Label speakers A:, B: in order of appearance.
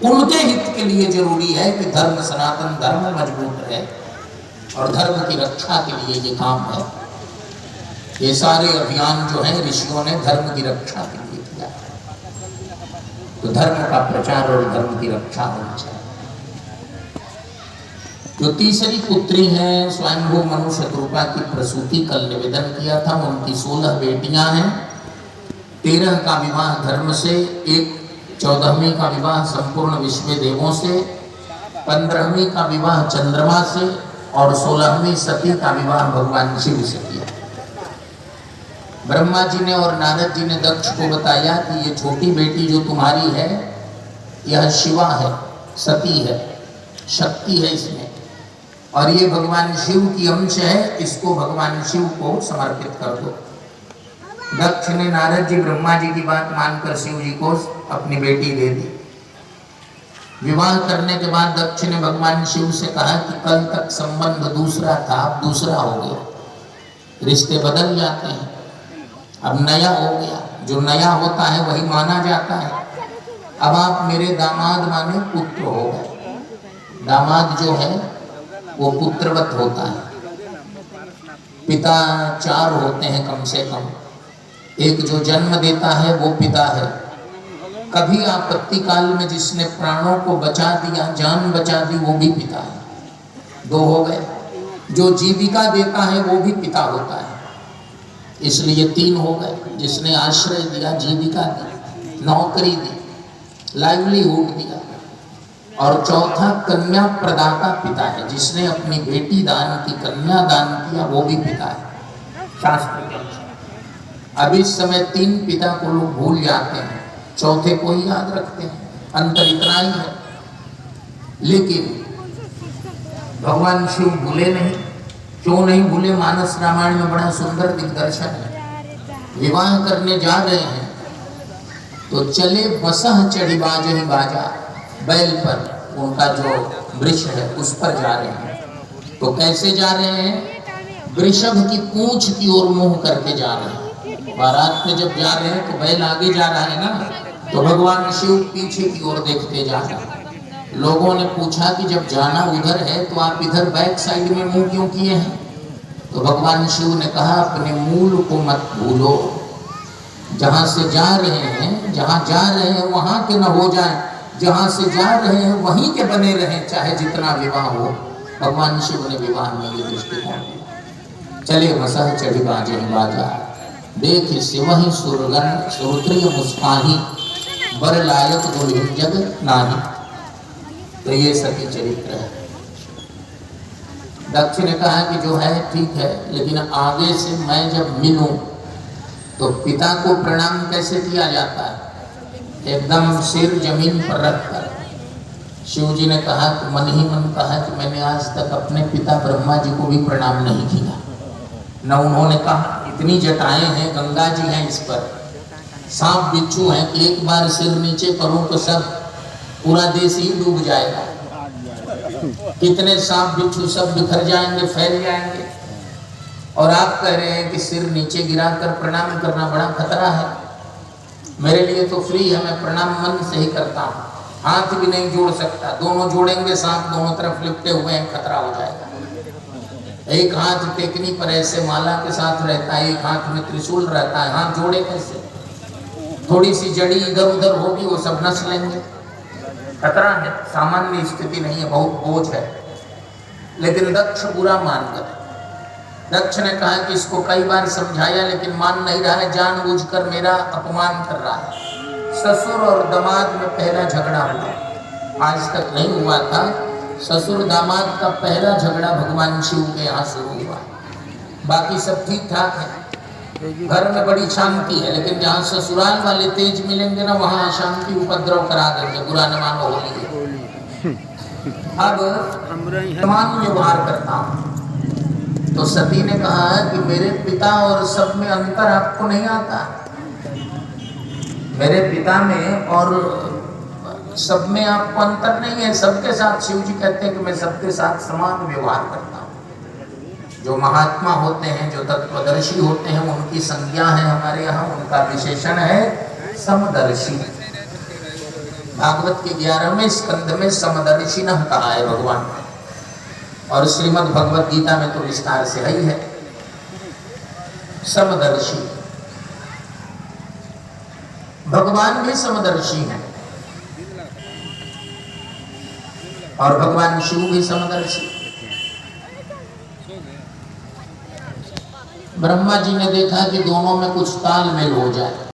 A: उनके हित के लिए जरूरी है कि धर्म, सनातन धर्म मजबूत रहे और धर्म की रक्षा के लिए ये काम है। ये सारे अभियान जो है ऋषियों ने धर्म की रक्षा के लिए किया। तो धर्म का प्रचार और धर्म की रक्षा होनी चाहिए। जो तीसरी पुत्री है स्वयंभू मनु शत्रुपा की प्रसूति कल निवेदन किया था। उनकी 16 बेटियां हैं। 13 का विवाह धर्म से, एक 14वीं का विवाह संपूर्ण विश्व देवों से, 15वीं का विवाह चंद्रमा से और 16वीं सती का विवाह भगवान शिव से किया। ब्रह्मा जी ने और नारद जी ने दक्ष को बताया कि ये छोटी बेटी जो तुम्हारी है यह शिवा है, सती है, शक्ति है इसमें, और ये भगवान शिव की अंश है, इसको भगवान शिव को समर्पित कर दो। दक्ष ने नारद जी ब्रह्मा जी की बात मानकर शिव जी को अपनी बेटी दे दी। विवाह करने के बाद दक्ष ने भगवान शिव से कहा कि कल तक संबंध दूसरा था, अब दूसरा हो गया। रिश्ते बदल जाते हैं, अब नया हो गया। जो नया होता है वही माना जाता है। अब आप मेरे दामाद माने पुत्र हो गए। दामाद जो है वो पुत्रवत होता है। पिता 4 होते हैं कम से कम। एक जो जन्म देता है वो पिता है। कभी आपत्ति काल में जिसने प्राणों को बचा दिया, जान बचा दी, वो भी पिता है। 2 हो गए। जो जीविका देता है वो भी पिता होता है, इसलिए 3 हो गए। जिसने आश्रय दिया, जीविका दी, नौकरी दी, लाइवलीहुड दिया, और चौथा कन्या प्रदाता पिता है। जिसने अपनी बेटी दान की, कन्या दान किया, वो भी पिता है शास्त्र के अनुसार। अब इस समय 3 पिता को लोग भूल जाते हैं, चौथे को ही याद रखते हैं। अंतर इतना ही है। लेकिन भगवान शिव भूले नहीं। क्यों नहीं भूले? मानस रामायण में बड़ा सुंदर दिग्दर्शन है। विवाह करने जा रहे हैं तो चले बसह चढ़ी बाजही बाजा, बैल पर, उनका जो वृष है उस पर जा रहे हैं। तो कैसे जा रहे हैं? वृषभ की पूंछ की ओर मुंह करके जा रहे हैं। बारात में जब जा रहे हैं तो बैल आगे जा रहा है ना, तो भगवान शिव पीछे की ओर देखते जा रहे हैं। लोगों ने पूछा कि जब जाना उधर है तो आप इधर बैक साइड में मुंह क्यों किए हैं? तो भगवान शिव ने कहा अपने मूल को मत भूलो। जहां से जा रहे हैं, जहां जा रहे हैं वहां के न हो जाए, जहां से जा रहे हैं वहीं के बने रहें, चाहे जितना विवाह हो। भगवान शिव ने विवाह में ये दृष्टिकोण दिया। चले बसह चढ़ी बाजे बाजा, देख से वही सुरगन सुरत्रिय मुस्काही, बर लायक दुल्हन जग नाही। तो ये सती चरित्र है। दक्ष ने कहा कि जो है ठीक है, लेकिन आगे से मैं जब मिलूं तो पिता को प्रणाम कैसे किया जाता है? एकदम सिर जमीन पर रखकर। शिव जी ने कहा कि मन ही मन कहा कि मैंने आज तक अपने पिता ब्रह्मा जी को भी प्रणाम नहीं किया। न उन्होंने कहा, इतनी जटाएं हैं, गंगा जी हैं इस पर, सांप बिच्छू हैं कि एक बार सिर नीचे करूं तो सब पूरा देश ही डूब जाएगा। कितने सांप बिच्छू सब बिखर जाएंगे, फैल जाएंगे। और आप कह रहे हैं कि सिर नीचे गिराकर प्रणाम करना बड़ा खतरा है। मेरे लिए तो फ्री है, मैं प्रणाम मन से ही करता हूँ। हाथ भी नहीं जोड़ सकता, दोनों जोड़ेंगे सांप दोनों तरफ लिपटे हुए हैं, खतरा हो जाएगा। एक हाथ टेकनी पर ऐसे माला के साथ रहता है, एक हाथ में त्रिशूल रहता है, हाथ जोड़े कैसे? थोड़ी सी जड़ी इधर उधर होगी, वो सब नस लेंगे। खतरा है, सामान्य स्थिति नहीं है, बहुत बोझ है। लेकिन दक्ष बुरा मान गए। दक्ष ने कहा कि इसको कई बार समझाया लेकिन मान नहीं रहा है, जानबूझकर मेरा अपमान कर रहा है। ससुर और दामाद में पहला झगड़ा हुआ, आज तक नहीं हुआ था। ससुर दामाद का पहला झगड़ा भगवान शिव के यहाँ शुरू हुआ। बाकी सब ठीक ठाक है, घर में बड़ी शांति है, लेकिन जहाँ ससुराल वाले तेज मिलेंगे ना, वहाँ अशांति उपद्रव करा देंगे। बुरा न मानो, होली। अब समान व्यवहार करता हूँ। तो सती ने कहा कि मेरे पिता और सब में अंतर आपको नहीं आता। मेरे पिता में और सब में आपको अंतर नहीं है। सबके साथ, शिव जी कहते हैं कि मैं सबके साथ समान व्यवहार करता हूँ। जो महात्मा होते हैं, जो तत्वदर्शी होते हैं, उनकी संज्ञा है हमारे यहाँ, उनका विशेषण है समदर्शी। भागवत के 11वें स्कंद में समदर्शिनः कहा है भगवान, और श्रीमद् भगवत गीता में तो विस्तार से ही है समदर्शी। भगवान भी समदर्शी हैं और भगवान शिव भी समदर्शी। ब्रह्मा जी ने देखा कि दोनों में कुछ तालमेल हो जाए,